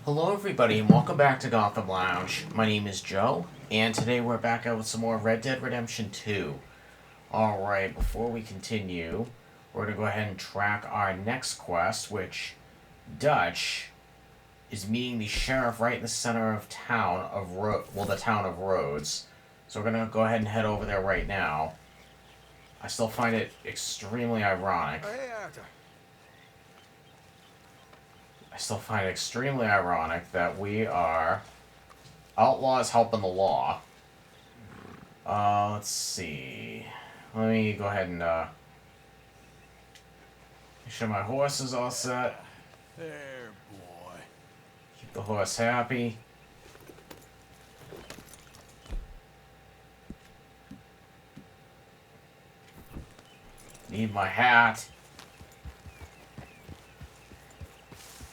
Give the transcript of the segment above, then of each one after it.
Hello, everybody, and welcome back to Gotham Lounge. My name is Joe, and today we're back out with some more Red Dead Redemption 2. Alright, before we continue, we're going to go ahead and track our next quest, which Dutch is meeting the sheriff right in the center of town of the town of Rhodes. So we're going to go ahead and head over there right now. I still find it extremely ironic. That we are outlaws helping the law. Let's see. Let me go ahead and make sure my horse is all set. There, boy. Keep the horse happy. Need my hat.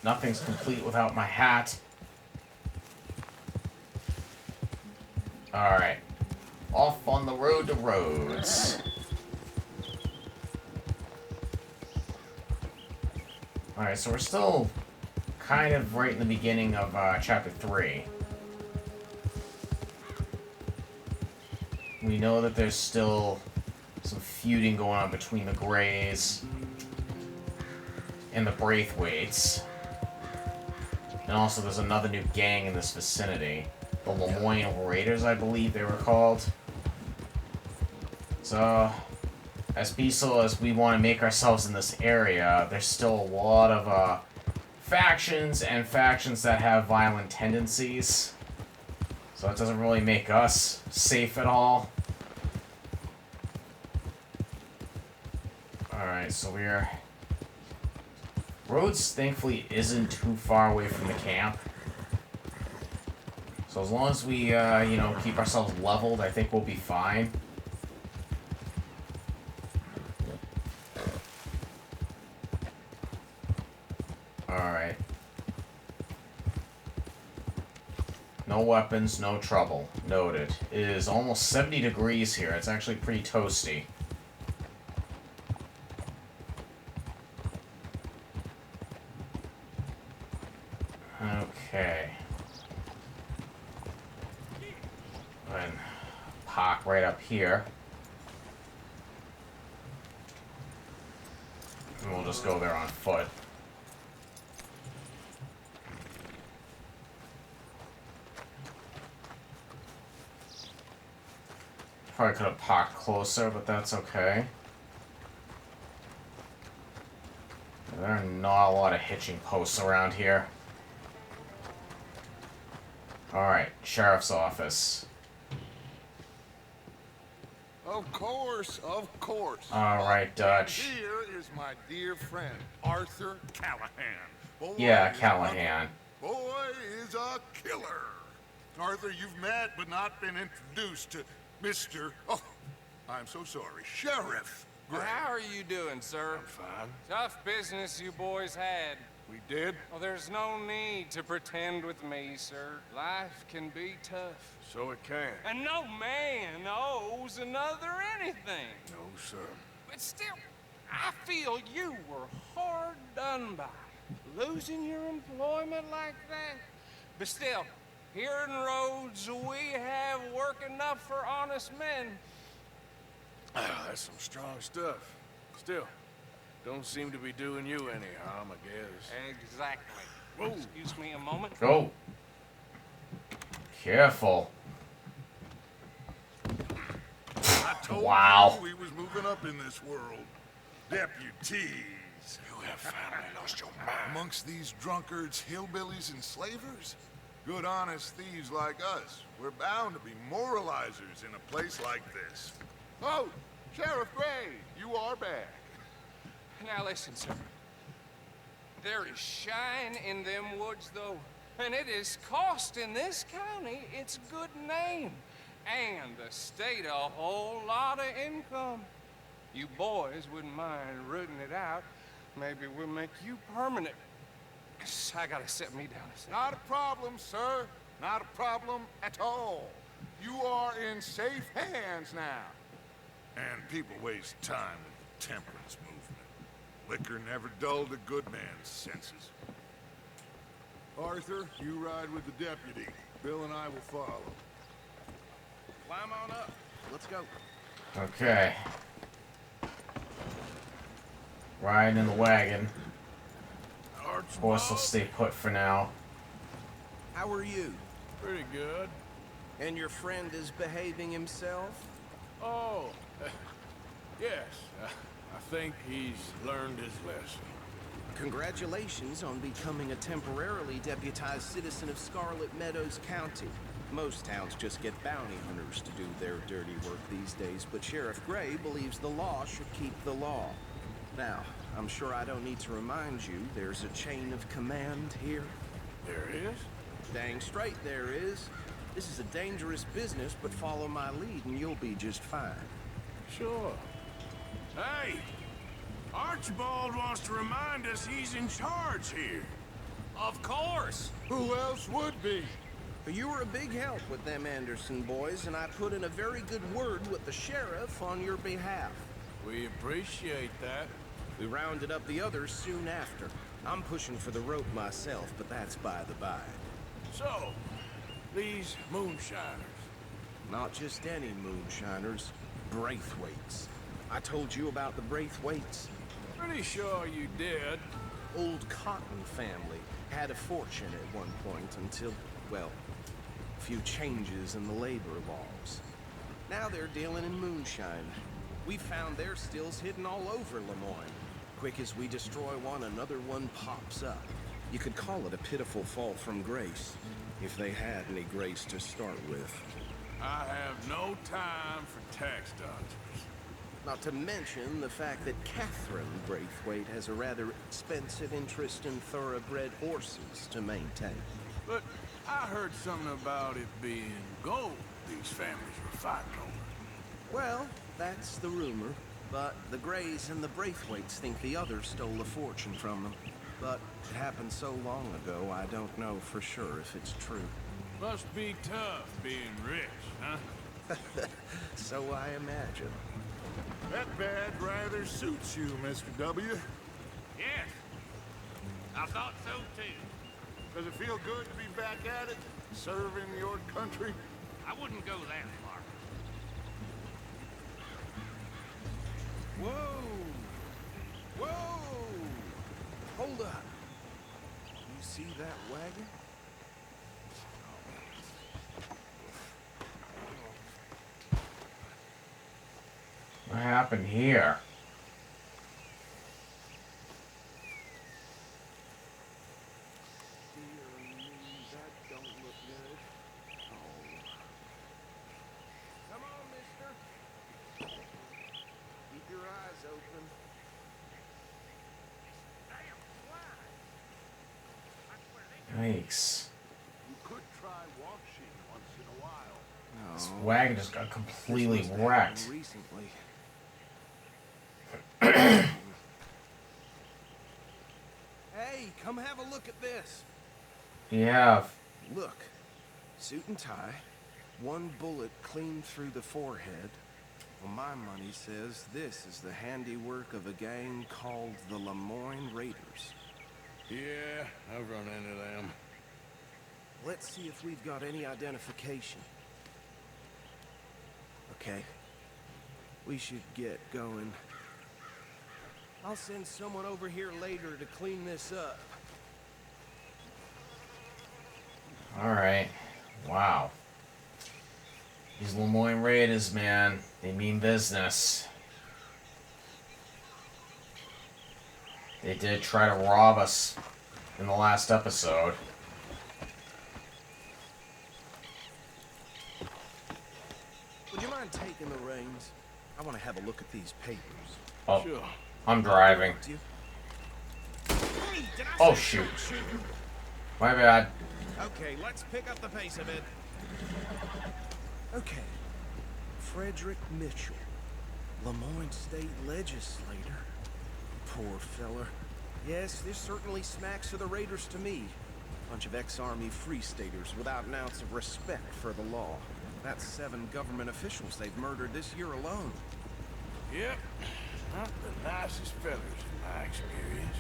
Nothing's complete without my hat. Alright. Off on the road to Rhodes. Alright, so we're still kind of right in the beginning of Chapter 3. We know that there's still some feuding going on between the Greys and the Braithwaites. And also there's another new gang in this vicinity. The Lemoyne Raiders, I believe they were called. So, as peaceful as we want to make ourselves in this area, there's still a lot of factions and factions that have violent tendencies. So it doesn't really make us safe at all. Alright, so we're... Rhodes, thankfully, isn't too far away from the camp. So as long as we, keep ourselves leveled, I think we'll be fine. Alright. No weapons, no trouble. Noted. It is almost 70 degrees here. It's actually pretty toasty. Okay. And park right up here. And we'll just go there on foot. Probably could have parked closer, but that's okay. There are not a lot of hitching posts around here. Alright, Sheriff's Office. Of course, of course. Alright, Dutch. Here is my dear friend, Arthur Callahan. Boy Yeah, is Callahan. Boy is a killer. Arthur, you've met but not been introduced to Mr. Oh, I'm so sorry, Sheriff Gray. How are you doing, sir? I'm fine. Tough business you boys had. We did? Well, there's no need to pretend with me, sir. Life can be tough. So it can. And no man owes another anything. No, sir. But still, I feel you were hard done by. Losing your employment like that. But still, here in Rhodes, we have work enough for honest men. That's some strong stuff. Still, don't seem to be doing you any harm, I guess. Exactly. Whoa. Excuse me a moment. Go. Careful. I told Wow. you we was moving up in this world. Deputies. You have finally lost your mind. Amongst these drunkards, hillbillies, and slavers? Good honest thieves like us. We're bound to be moralizers in a place like this. Oh, Sheriff Gray, you are back. Now listen, sir. There is shine in them woods, though, and it is costing this county its good name, and the state a whole lot of income. You boys wouldn't mind rooting it out. Maybe we'll make you permanent. I gotta set me down a second. Not a problem, sir. Not a problem at all. You are in safe hands now. And people waste time with temperance movement. Liquor never dulled a good man's senses. Arthur, you ride with the deputy. Bill and I will follow. Climb on up. Let's go. Okay. Riding in the wagon. Horse will stay put for now. How are you? Pretty good. And your friend is behaving himself? Oh, yes. I think he's learned his lesson. Congratulations on becoming a temporarily deputized citizen of Scarlet Meadows County. Most towns just get bounty hunters to do their dirty work these days, but Sheriff Gray believes the law should keep the law. Now, I'm sure I don't need to remind you, there's a chain of command here. There is? Dang straight there is. This is a dangerous business, but follow my lead and you'll be just fine. Sure. Hey! Archibald wants to remind us he's in charge here. Of course. Who else would be? You were a big help with them Anderson boys, and I put in a very good word with the sheriff on your behalf. We appreciate that. We rounded up the others soon after. I'm pushing for the rope myself, but that's by the by. So, these moonshiners. Not just any moonshiners, Braithwaites. I told you about the Braithwaites. Pretty sure you did. Old Cotton family had a fortune at one point until, well, a few changes in the labor laws. Now they're dealing in moonshine. We found their stills hidden all over Lemoyne. Quick as we destroy one, another one pops up. You could call it a pitiful fall from grace, if they had any grace to start with. I have no time for tax dodgers. Not to mention the fact that Catherine Braithwaite has a rather expensive interest in thoroughbred horses to maintain. But I heard something about it being gold these families were fighting over. Well, that's the rumor. But the Greys and the Braithwaites think the others stole a fortune from them. But it happened so long ago, I don't know for sure if it's true. Must be tough being rich, huh? So I imagine. That badge rather suits you, Mr. W. Yes, I thought so too. Does it feel good to be back at it? Serving your country? I wouldn't go that far. Whoa! Whoa! Hold up. You see that wagon? What happened here? Dear me, that don't look good. Oh. Come on, mister. Keep your eyes open. Yikes. You could try washing once in a while. This No. wagon just got completely This must have wrecked. happened recently. Hey, come have a look at this. Yeah. Look, suit and tie, one bullet clean through the forehead. Well, my money says this is the handiwork of a gang called the Lemoyne Raiders. Yeah, I've run into them. Let's see if we've got any identification. Okay. We should get going. I'll send someone over here later to clean this up. Alright. Wow. These Lemoyne Raiders, man, they mean business. They did try to rob us in the last episode. Would you mind taking the reins? I want to have a look at these papers. Oh, Sure. I'm driving. Do you? Oh, shoot. My bad. Okay, let's pick up the pace a bit. Okay. Frederick Mitchell, Lemoyne State Legislator. Poor fella. Yes, this certainly smacks of the Raiders to me. Bunch of ex-Army Free Staters without an ounce of respect for the law. That's 7 government officials they've murdered this year alone. Yep. Not the nicest fellas in my experience.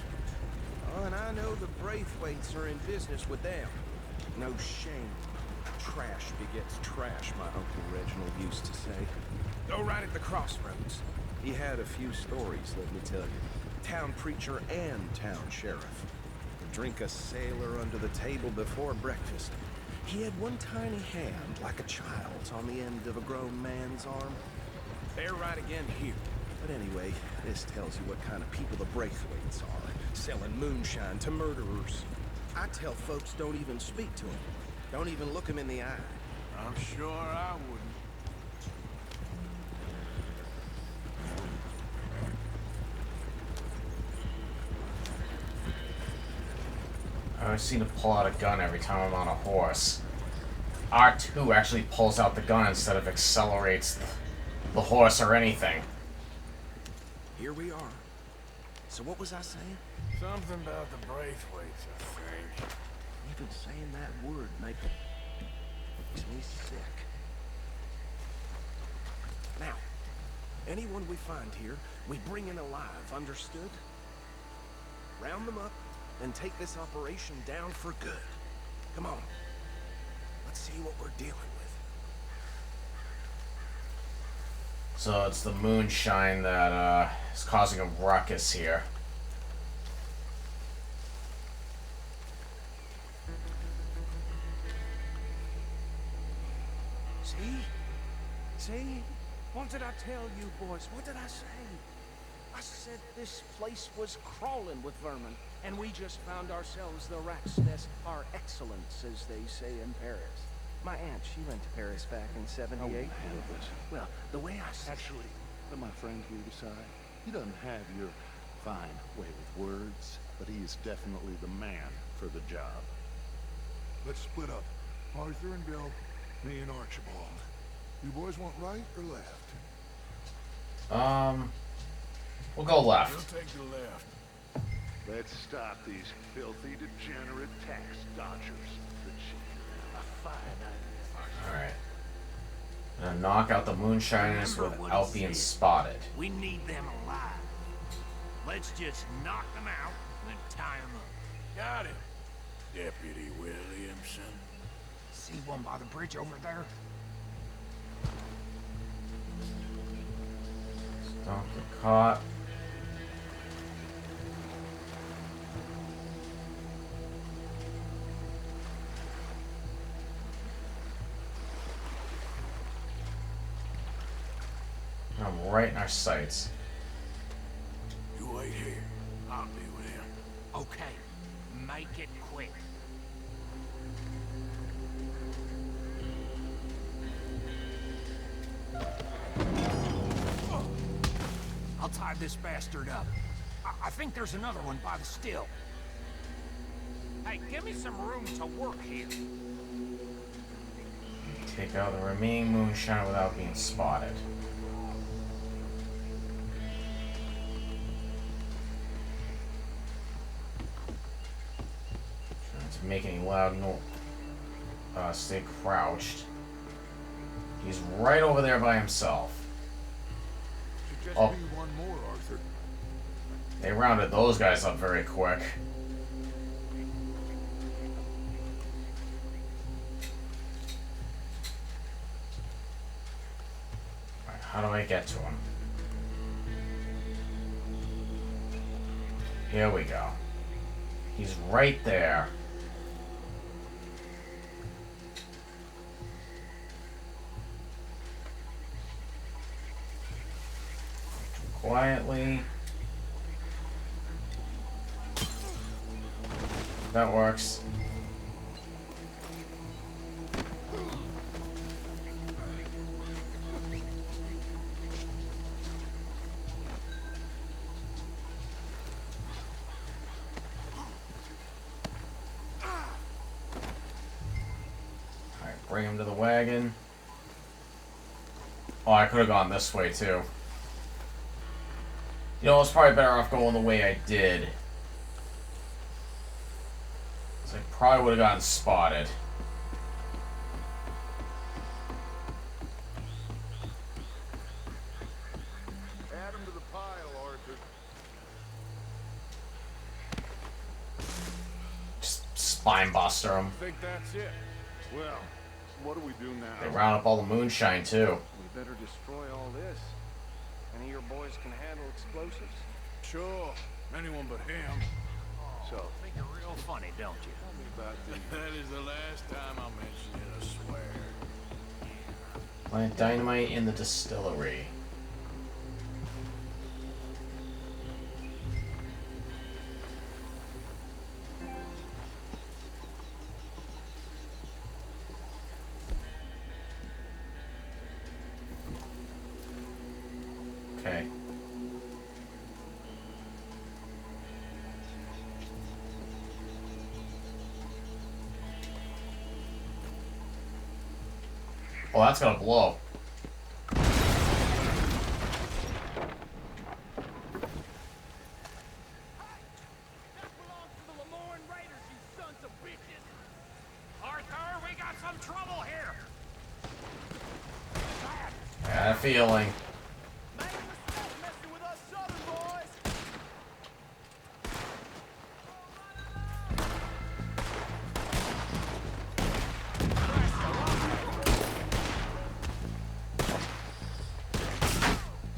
Oh, and I know the Braithwaites are in business with them. No shame. Trash begets trash, my Uncle Reginald used to say. Go right at the crossroads. He had a few stories, let me tell you. Town preacher and town sheriff. Would drink a sailor under the table before breakfast. He had one tiny hand, like a child's, on the end of a grown man's arm. They're right again here. But anyway, this tells you what kind of people the Braithwaites are, selling moonshine to murderers. I tell folks don't even speak to them. Don't even look them in the eye. I'm sure I wouldn't. I always seem to pull out a gun every time I'm on a horse. R2 actually pulls out the gun instead of accelerates the horse or anything. Here we are. So what was I saying? Something about the Braithwaites, I think. Even saying that word makes me sick. Now, anyone we find here, we bring in alive, understood? Round them up and take this operation down for good. Come on. Let's see what we're dealing with. So it's the moonshine that is causing a ruckus here. See? What did I tell you, boys? What did I say? I said this place was crawling with vermin, and we just found ourselves the rat's nest par excellence, as they say in Paris. My aunt, she went to Paris back in '78. Well, the way I said... Actually, let my friend here decide. He doesn't have your fine way with words, but he is definitely the man for the job. Let's split up. Arthur and Bill, me and Archibald. You boys want right or left? We'll go left. We'll take the left. Let's stop these filthy, degenerate tax dodgers. A fine idea. Alright. Gonna knock out the moonshiners Remember what without he being said. spotted. We need them alive. Let's just knock them out and tie them up. Got him. Deputy Williamson. See one by the bridge over there? Stop the caught. I'm right in our sights. You wait here. I'll be with him. Okay, make it quick. I'll tie this bastard up. I think there's another one by the still. Hey, give me some room to work here. Take out the remaining moonshine without being spotted. Trying to make any loud noise. Stay crouched. He's right over there by himself. Should just Oh. be one more, Arthur. They rounded those guys up very quick. Alright, how do I get to him? Here we go. He's right there. Quietly. That works. Alright, bring him to the wagon. Oh, I could have gone this way too. You know, I was probably better off going the way I did. I probably would have gotten spotted. Add him to the pile, Arthur. spine buster them. I think that's it. Well, what do we do They now? round up all the moonshine too. We better destroy all this. Any of your boys can handle explosives? Sure. Anyone but him. So, Think you're real funny, don't you? Tell me about the That is the last time I mentioned it, I swear. Plant dynamite in the distillery. Okay. Oh, that's gonna blow. Arthur, we got some trouble here. I had a feeling.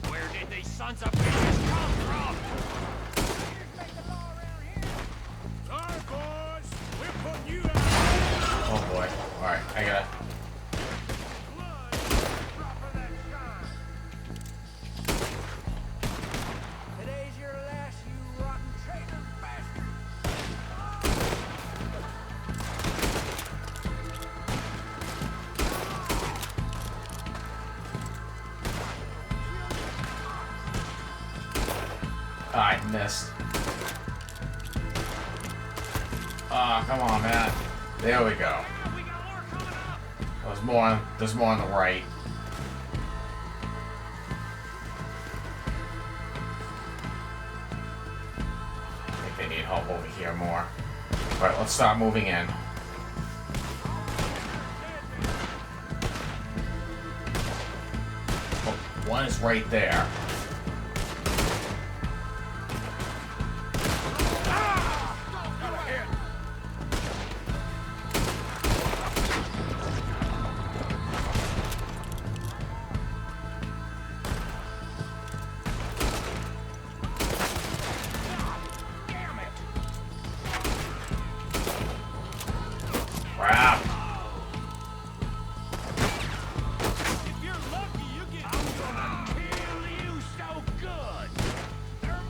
Where did these sons of bitches come from? Sorry, boys. We're putting you out. Oh boy. Alright, I gotta. today's your last, you rotten traitor bastard! I missed. Ah, come on, man. There we go. We got more coming up. There's more on the right. I think they need help over here more. Alright, let's start moving in. Oh, one is right there. Crap.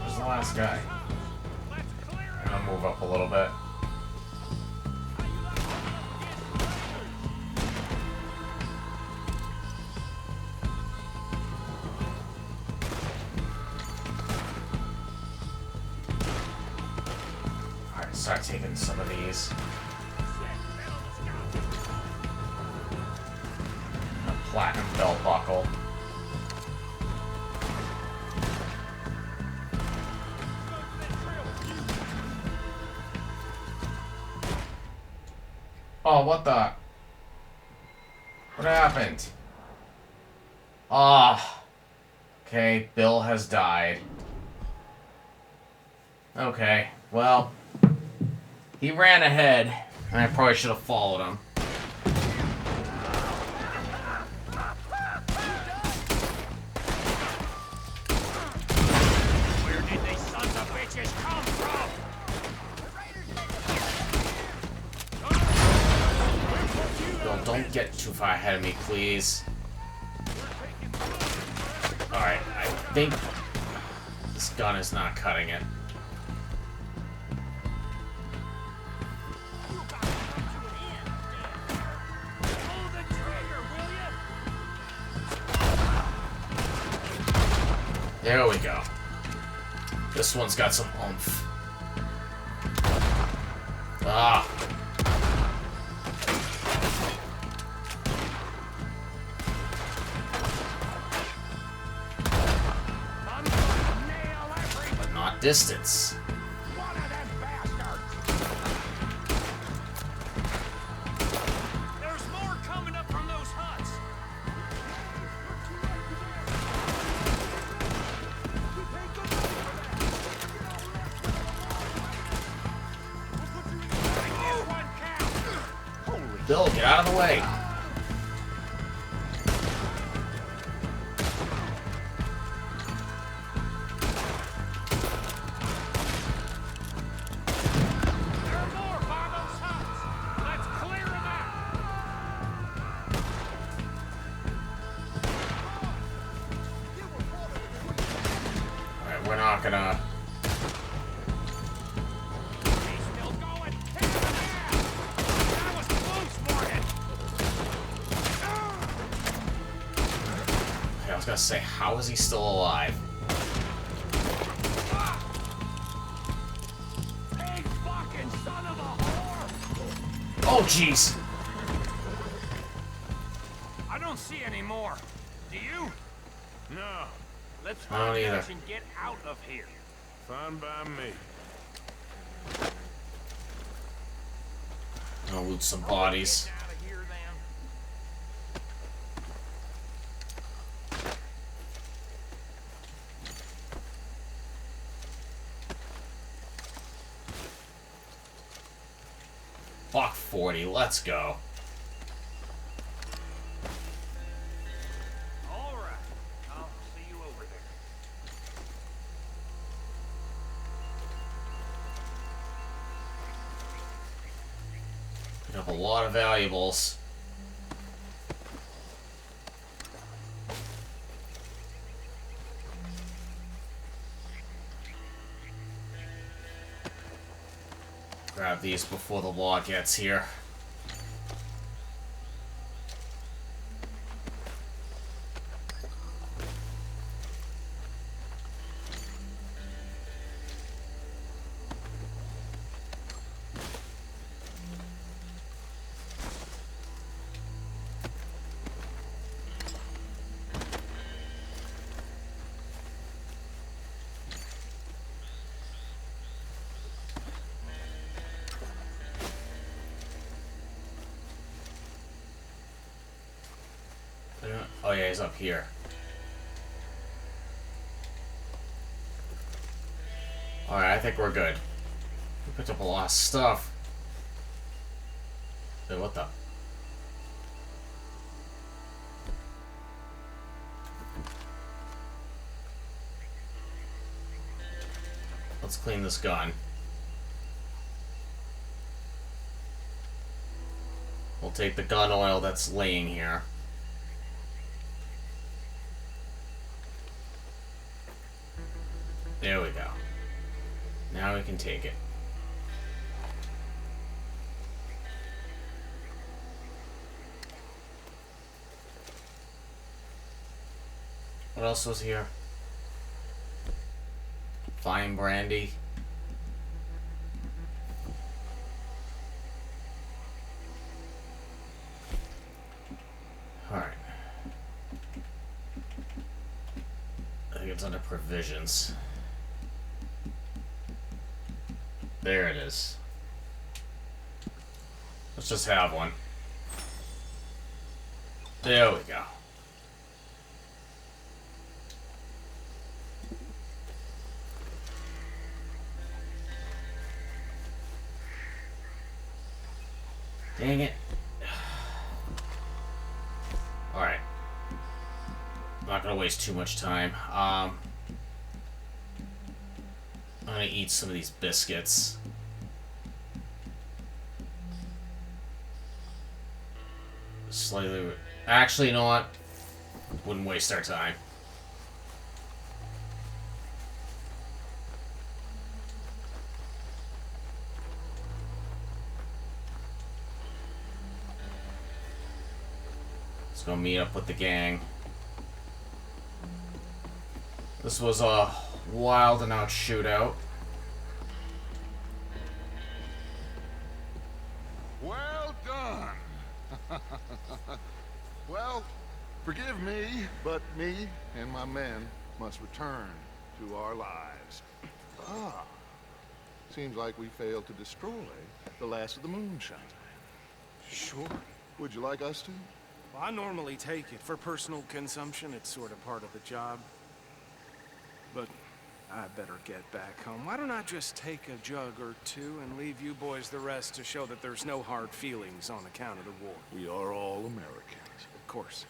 Where's the last guy? I'm gonna move up a little bit. Alright, start taking some of these. A platinum belt buckle. Oh, what the? What happened? Ah. Okay, Bill has died. Okay, well, he ran ahead, and I probably should have followed him. Where did these sons of bitches come from? Bill, don't get too far ahead of me, please. Alright, I think this gun is not cutting it. There we go. This one's got some oomph. Ah. But not distance. One of them bastards. There's more coming up from those huts. One Bill, get out of the way. There are more by those huts. Let's clear them out. Alright, we're not gonna... He's still going. Hit him in. That was close, Morgan. Okay, I was gonna say, how is he still alive? Big fucking son of a whore. Oh, jeez! I don't see any more. Do you? No, Let's I don't find either. Ash and get out of here. fine by me. Gonna loot some bodies. Get out of here, then. Fuck 40, let's go. All right. I'll see you over there. Pick up a lot of valuables. Grab these before the law gets here. Oh yeah, he's up here. Alright, I think we're good. We picked up a lot of stuff. Hey, what the? Let's clean this gun. We'll take the gun oil that's laying here. There we go. Now we can take it. What else was here? Fine brandy. Alright. I think it's under provisions. There it is. Let's just have one. There we go. Dang it. Alright. I'm not gonna waste too much time. I'm gonna eat some of these biscuits. Slightly. Actually, you know what? Wouldn't waste our time. Let's go meet up with the gang. This was a wild and out shootout. Well done. Well, forgive me, but me and my men must return to our lives. Ah, seems like we failed to destroy the last of the moonshine. Sure. Would you like us to? Well, I normally take it for personal consumption. It's sort of part of the job. But I better get back home. Why don't I just take a jug or two and leave you boys the rest to show that there's no hard feelings on account of the war? We are all Americans. Of course.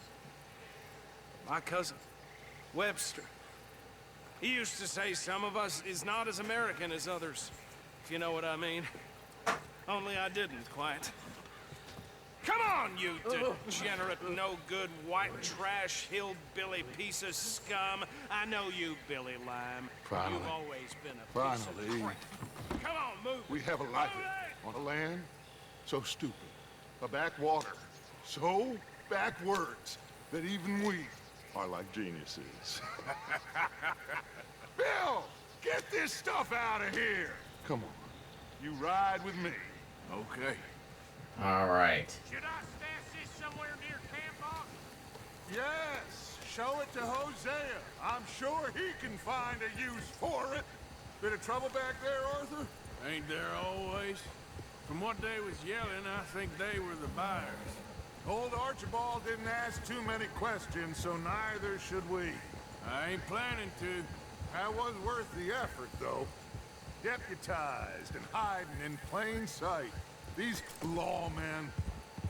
My cousin, Webster, he used to say some of us is not as American as others, if you know what I mean. Only I didn't quite. Come on, you degenerate, no-good, white trash, hillbilly piece of scum. I know you, Billy Lime. Finally. You've always been a piece of crap. Come on, move. We have a life on a land so stupid, a backwater so backwards that even we are like geniuses. Bill, get this stuff out of here. Come on, you ride with me. Okay. All right. Should I stash this somewhere near camp, Bob? Yes, show it to Hosea. I'm sure he can find a use for it. Bit of trouble back there, Arthur? Ain't there always? From what they was yelling, I think they were the buyers. Old Archibald didn't ask too many questions, so neither should we. I ain't planning to. That was worth the effort, though. Deputized and hiding in plain sight. These lawmen,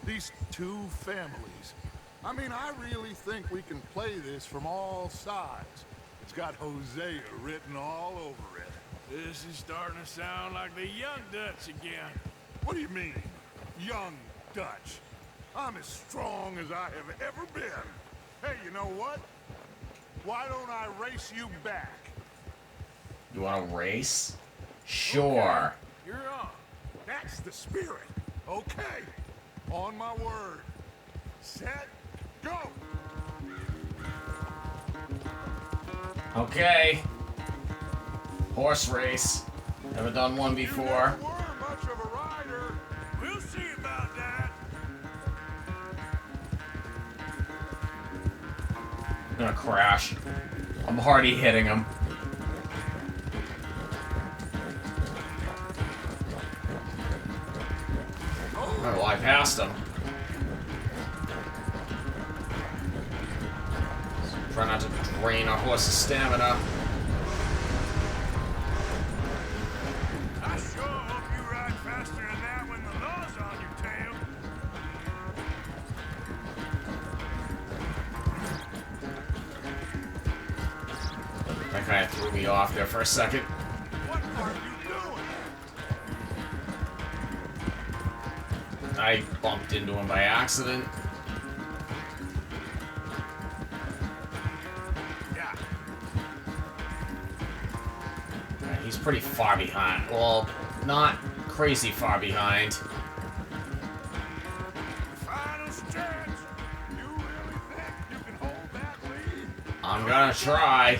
these two families. I mean, I really think we can play this from all sides. It's got Hosea written all over it. This is starting to sound like the Young Dutch again. What do you mean, young Dutch? I'm as strong as I have ever been. Hey, you know what? Why don't I race you back? You want to race? Sure. You're on. That's the spirit. Okay. On my word. Set, go! Okay. Horse race. Never done one You before. never were much of a rider. We'll see about that. I'm gonna crash. I'm already hitting him. Oh, well, I passed him. Try not to drain our horse's stamina. I sure hope you ride faster than that when the law's on your tail. That kind of threw me off there for a second. What are you doing? I bumped into him by accident. Yeah. He's pretty far behind. Well, not crazy far behind. Final stretch. You really think you can hold that lead? I'm gonna try.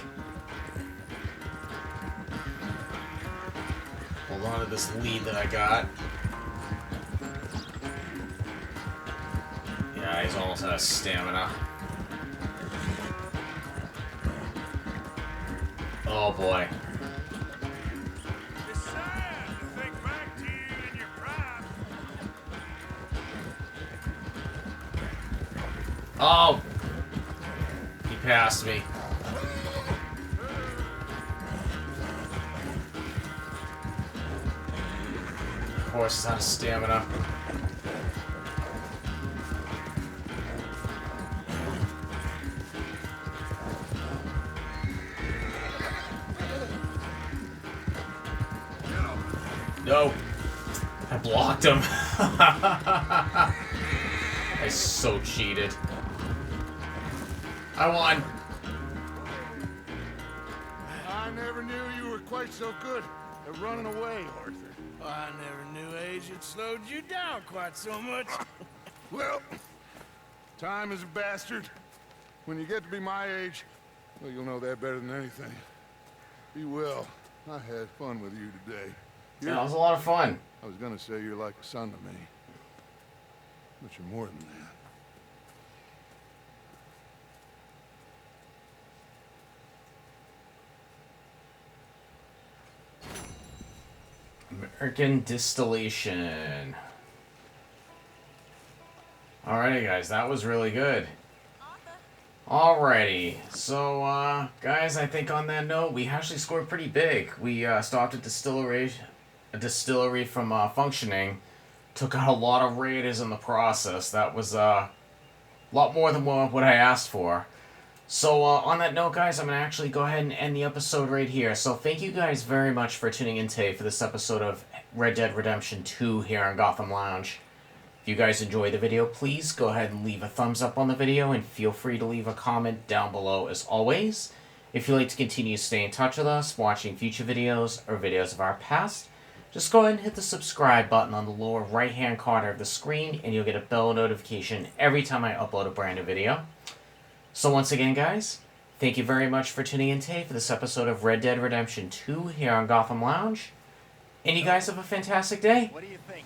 Hold on to this lead that I got. Yeah, he's almost out of stamina. Oh boy. It's sad to think back to you in your prime. Oh! He passed me. Horse is out of stamina. No. I blocked him. I so cheated. I won. I never knew you were quite so good at running away, Arthur. I never knew age had slowed you down quite so much. Well, time is a bastard. When you get to be my age, well, you'll know that better than anything. Be well. I had fun with you today. Yeah, it was a lot of fun. I was gonna say you're like a son to me. But you're more than that. American Distillation. Alrighty, guys, that was really good. Alrighty, so guys, I think on that note, we actually scored pretty big. We stopped a distillery from functioning, took out a lot of raiders in the process. That was a lot more than what I asked for. So on that note, guys, I'm going to actually go ahead and end the episode right here. So thank you guys very much for tuning in today for this episode of Red Dead Redemption 2 here on Gotham Lounge. If you guys enjoyed the video, please go ahead and leave a thumbs up on the video and feel free to leave a comment down below as always. If you'd like to continue to stay in touch with us, watching future videos or videos of our past, just go ahead and hit the subscribe button on the lower right hand corner of the screen and you'll get a bell notification every time I upload a brand new video. So once again, guys, thank you very much for tuning in today for this episode of Red Dead Redemption 2 here on Gotham Lounge. And you guys have a fantastic day. What do you think?